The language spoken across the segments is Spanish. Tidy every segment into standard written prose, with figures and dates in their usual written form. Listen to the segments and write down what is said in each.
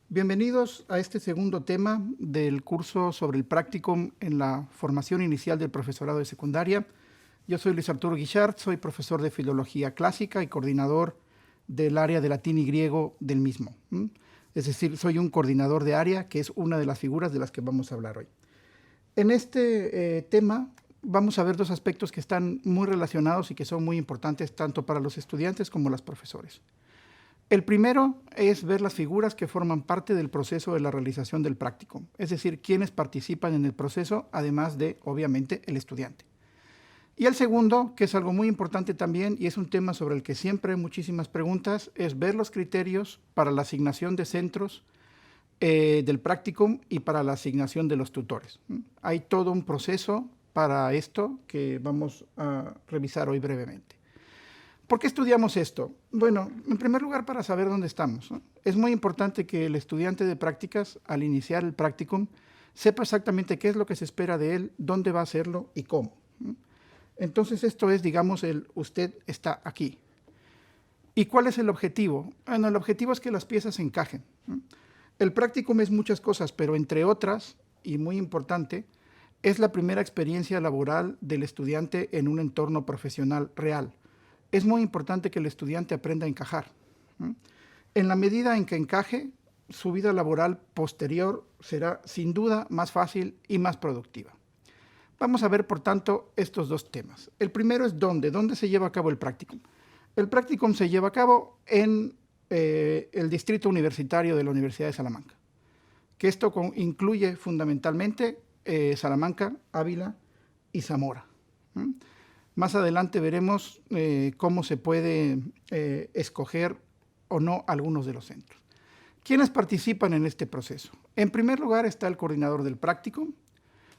Bienvenidos a este segundo tema del curso sobre el practicum en la formación inicial del profesorado de secundaria. Yo soy Luis Arturo Guichard, soy profesor de Filología Clásica y coordinador del área de latín y griego del mismo. Es decir, soy un coordinador de área, que es una de las figuras de las que vamos a hablar hoy. En este tema vamos a ver dos aspectos que están muy relacionados y que son muy importantes tanto para los estudiantes como los profesores. El primero es ver las figuras que forman parte del proceso de la realización del practicum, es decir, quienes participan en el proceso, además de, obviamente, el estudiante. Y el segundo, que es algo muy importante también, y es un tema sobre el que siempre hay muchísimas preguntas, es ver los criterios para la asignación de centros del practicum y para la asignación de los tutores. Hay todo un proceso para esto que vamos a revisar hoy brevemente. ¿Por qué estudiamos esto? Bueno, en primer lugar, para saber dónde estamos, ¿no? Es muy importante que el estudiante de prácticas, al iniciar el practicum, sepa exactamente qué es lo que se espera de él, dónde va a hacerlo y cómo. Entonces, esto es, digamos, usted está aquí. ¿Y cuál es el objetivo? Bueno, el objetivo es que las piezas encajen. El practicum es muchas cosas, pero entre otras, y muy importante, es la primera experiencia laboral del estudiante en un entorno profesional real. Es muy importante que el estudiante aprenda a encajar. En la medida en que encaje, su vida laboral posterior será sin duda más fácil y más productiva. Vamos a ver, por tanto, estos dos temas. El primero es ¿dónde se lleva a cabo el practicum? El practicum se lleva a cabo en el distrito universitario de la Universidad de Salamanca, que esto incluye fundamentalmente Salamanca, Ávila y Zamora. Más adelante veremos cómo se puede escoger o no algunos de los centros. ¿Quiénes participan en este proceso? En primer lugar está el coordinador del practicum,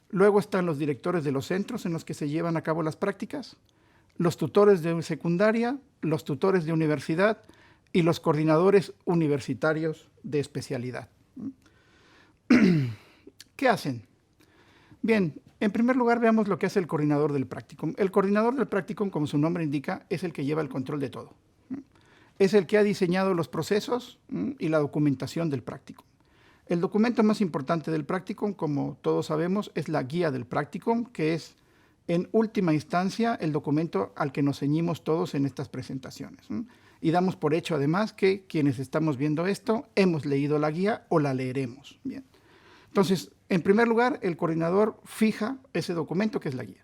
luego están los directores de los centros en los que se llevan a cabo las prácticas, los tutores de secundaria, los tutores de universidad y los coordinadores universitarios de especialidad. ¿Qué hacen? Bien, en primer lugar veamos lo que hace el coordinador del practicum. El coordinador del practicum, como su nombre indica, es el que lleva el control de todo. Es el que ha diseñado los procesos y la documentación del practicum. El documento más importante del practicum, como todos sabemos, es la guía del practicum, que es, en última instancia, el documento al que nos ceñimos todos en estas presentaciones. Y damos por hecho, además, que quienes estamos viendo esto hemos leído la guía o la leeremos. Bien. Entonces, en primer lugar, el coordinador fija ese documento que es la guía.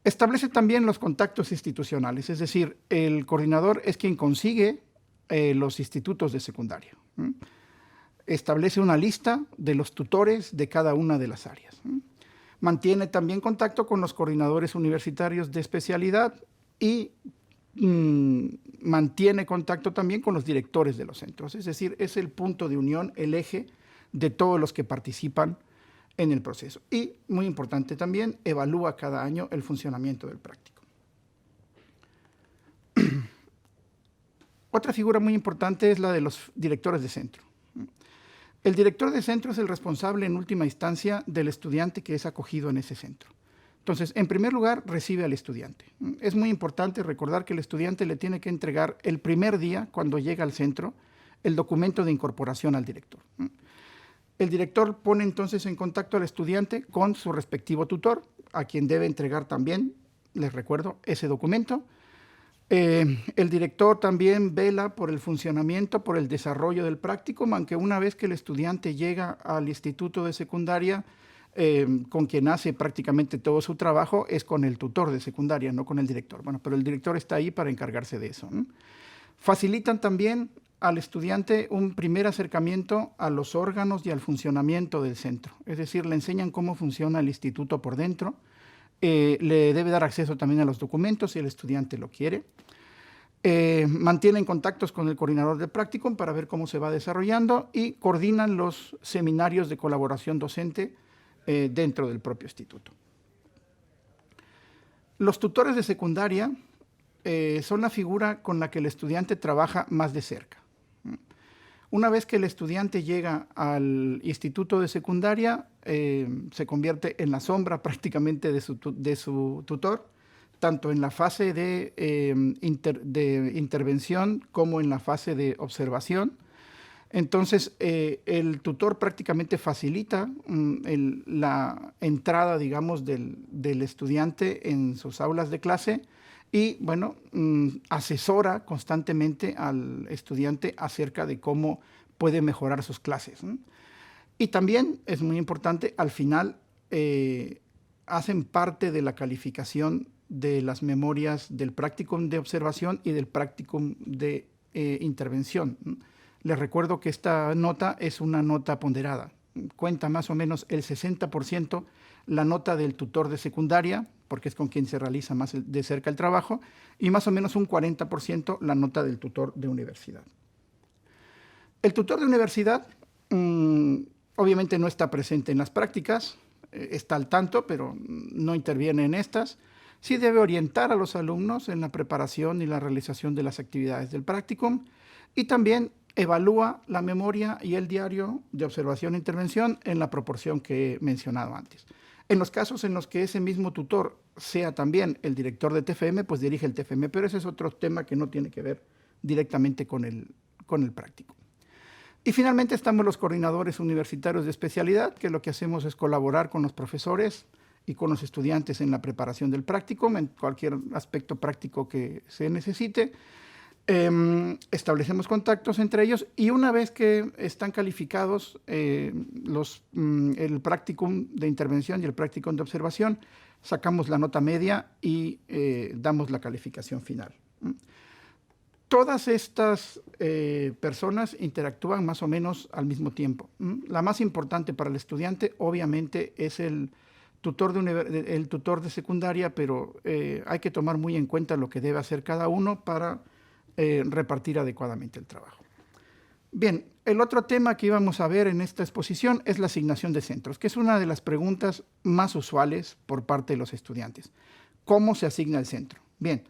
Establece también los contactos institucionales, es decir, el coordinador es quien consigue los institutos de secundaria. Establece una lista de los tutores de cada una de las áreas. Mantiene también contacto con los coordinadores universitarios de especialidad y mantiene contacto también con los directores de los centros. Es decir, es el punto de unión, el eje de todos los que participan en el proceso. Y, muy importante también, evalúa cada año el funcionamiento del practicum. Otra figura muy importante es la de los directores de centro. El director de centro es el responsable, en última instancia, del estudiante que es acogido en ese centro. Entonces, en primer lugar, recibe al estudiante. Es muy importante recordar que el estudiante le tiene que entregar el primer día, cuando llega al centro, el documento de incorporación al director. El director pone entonces en contacto al estudiante con su respectivo tutor, a quien debe entregar también, les recuerdo, ese documento. El director también vela por el funcionamiento, por el desarrollo del practicum, aunque una vez que el estudiante llega al instituto de secundaria, con quien hace prácticamente todo su trabajo, es con el tutor de secundaria, no con el director. Bueno, pero el director está ahí para encargarse de eso. Facilitan también al estudiante un primer acercamiento a los órganos y al funcionamiento del centro. Es decir, le enseñan cómo funciona el instituto por dentro. Le debe dar acceso también a los documentos si el estudiante lo quiere. Mantienen contactos con el coordinador del practicum para ver cómo se va desarrollando y coordinan los seminarios de colaboración docente dentro del propio instituto. Los tutores de secundaria son la figura con la que el estudiante trabaja más de cerca. Una vez que el estudiante llega al instituto de secundaria, se convierte en la sombra prácticamente de su tutor, tanto en la fase de intervención como en la fase de observación. Entonces, el tutor prácticamente facilita la entrada, digamos, del estudiante en sus aulas de clase y, bueno, asesora constantemente al estudiante acerca de cómo puede mejorar sus clases, ¿no? Y también es muy importante, al final hacen parte de la calificación de las memorias del practicum de observación y del practicum de intervención. Les recuerdo que esta nota es una nota ponderada. Cuenta más o menos el 60% la nota del tutor de secundaria, porque es con quien se realiza más de cerca el trabajo, y más o menos un 40% la nota del tutor de universidad. El tutor de universidad obviamente no está presente en las prácticas, está al tanto, pero no interviene en estas. Sí debe orientar a los alumnos en la preparación y la realización de las actividades del practicum y también evalúa la memoria y el diario de observación e intervención en la proporción que he mencionado antes. En los casos en los que ese mismo tutor sea también el director de TFM, pues dirige el TFM, pero ese es otro tema que no tiene que ver directamente con el práctico. Y finalmente estamos los coordinadores universitarios de especialidad, que lo que hacemos es colaborar con los profesores y con los estudiantes en la preparación del practicum, en cualquier aspecto práctico que se necesite. Establecemos contactos entre ellos y una vez que están calificados el practicum de intervención y el practicum de observación, sacamos la nota media y damos la calificación final. Todas estas personas interactúan más o menos al mismo tiempo. La más importante para el estudiante, obviamente, es el tutor de secundaria, pero hay que tomar muy en cuenta lo que debe hacer cada uno para repartir adecuadamente el trabajo. Bien, el otro tema que íbamos a ver en esta exposición es la asignación de centros, que es una de las preguntas más usuales por parte de los estudiantes. ¿Cómo se asigna el centro? Bien.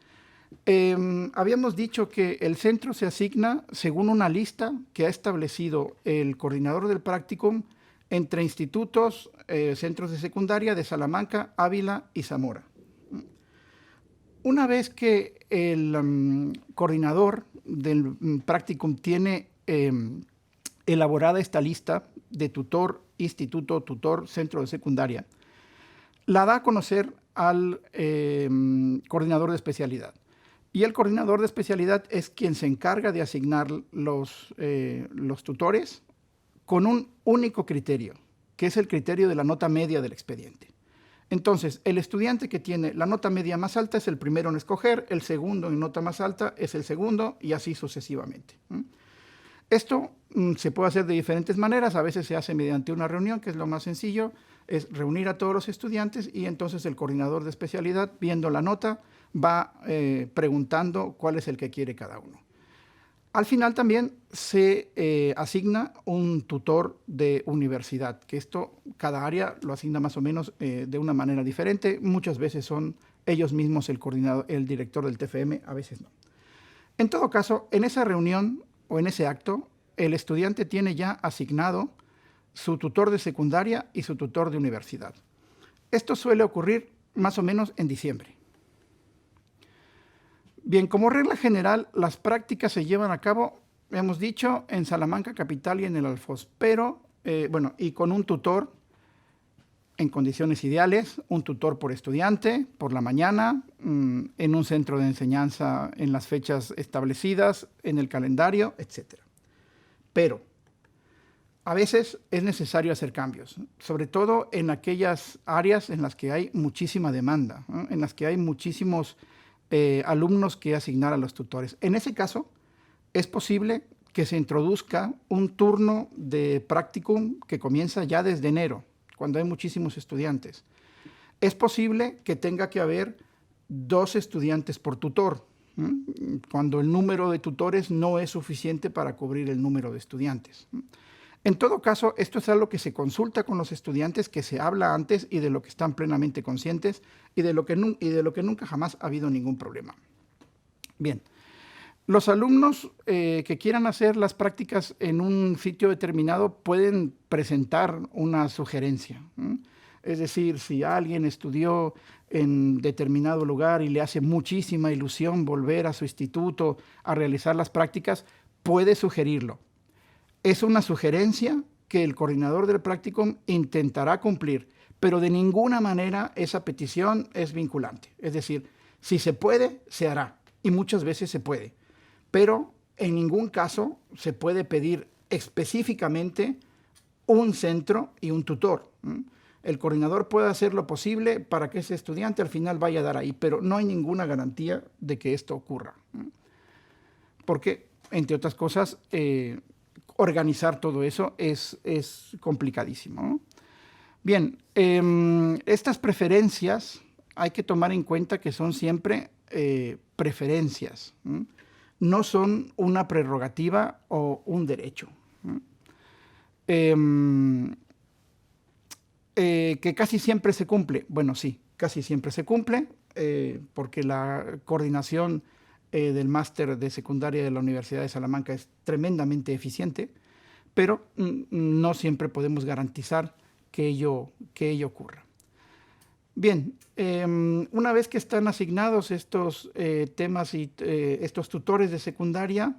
Habíamos dicho que el centro se asigna según una lista que ha establecido el coordinador del practicum entre institutos, centros de secundaria de Salamanca, Ávila y Zamora. Una vez que el coordinador del practicum tiene elaborada esta lista de tutor, instituto, tutor, centro de secundaria, la da a conocer al coordinador de especialidad. Y el coordinador de especialidad es quien se encarga de asignar los tutores con un único criterio, que es el criterio de la nota media del expediente. Entonces, el estudiante que tiene la nota media más alta es el primero en escoger, el segundo en nota más alta es el segundo y así sucesivamente. Esto se puede hacer de diferentes maneras, a veces se hace mediante una reunión, que es lo más sencillo, es reunir a todos los estudiantes y entonces el coordinador de especialidad, viendo la nota, va preguntando cuál es el que quiere cada uno. Al final también se asigna un tutor de universidad, que esto cada área lo asigna más o menos de una manera diferente. Muchas veces son ellos mismos el director del TFM, a veces no. En todo caso, en esa reunión o en ese acto, el estudiante tiene ya asignado su tutor de secundaria y su tutor de universidad. Esto suele ocurrir más o menos en diciembre. Bien, como regla general, las prácticas se llevan a cabo, hemos dicho, en Salamanca capital y en el Alfoz, pero, y con un tutor en condiciones ideales, un tutor por estudiante, por la mañana, en un centro de enseñanza en las fechas establecidas, en el calendario, etc. Pero a veces es necesario hacer cambios, sobre todo en aquellas áreas en las que hay muchísima demanda, ¿no? En las que hay muchísimos alumnos que asignar a los tutores. En ese caso, es posible que se introduzca un turno de practicum que comienza ya desde enero, cuando hay muchísimos estudiantes. Es posible que tenga que haber 2 estudiantes por tutor, cuando el número de tutores no es suficiente para cubrir el número de estudiantes. En todo caso, esto es algo que se consulta con los estudiantes, que se habla antes y de lo que están plenamente conscientes y de lo que nunca jamás ha habido ningún problema. Bien, los alumnos que quieran hacer las prácticas en un sitio determinado pueden presentar una sugerencia. Es decir, si alguien estudió en determinado lugar y le hace muchísima ilusión volver a su instituto a realizar las prácticas, puede sugerirlo. Es una sugerencia que el coordinador del practicum intentará cumplir, pero de ninguna manera esa petición es vinculante. Es decir, si se puede, se hará, y muchas veces se puede, pero en ningún caso se puede pedir específicamente un centro y un tutor. El coordinador puede hacer lo posible para que ese estudiante al final vaya a dar ahí, pero no hay ninguna garantía de que esto ocurra. Porque, entre otras cosas, organizar todo eso es complicadísimo, ¿no? Bien, estas preferencias hay que tomar en cuenta que son siempre preferencias, no son una prerrogativa o un derecho. Que casi siempre se cumple. Bueno, sí, casi siempre se cumple, porque la coordinación del máster de secundaria de la Universidad de Salamanca es tremendamente eficiente, pero no siempre podemos garantizar que ello ocurra. Bien, una vez que están asignados estos temas y estos tutores de secundaria,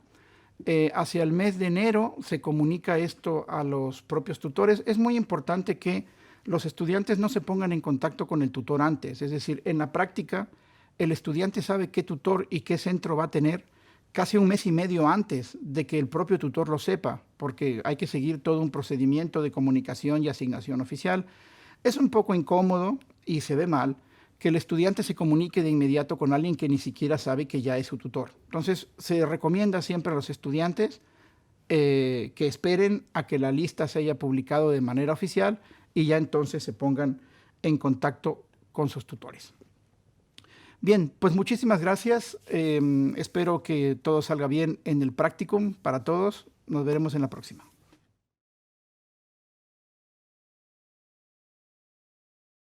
hacia el mes de enero se comunica esto a los propios tutores. Es muy importante que los estudiantes no se pongan en contacto con el tutor antes. Es decir, en la práctica, el estudiante sabe qué tutor y qué centro va a tener casi un mes y medio antes de que el propio tutor lo sepa, porque hay que seguir todo un procedimiento de comunicación y asignación oficial. Es un poco incómodo y se ve mal que el estudiante se comunique de inmediato con alguien que ni siquiera sabe que ya es su tutor. Entonces, se recomienda siempre a los estudiantes que esperen a que la lista se haya publicado de manera oficial y ya entonces se pongan en contacto con sus tutores. Bien, pues muchísimas gracias. Espero que todo salga bien en el practicum para todos. Nos veremos en la próxima.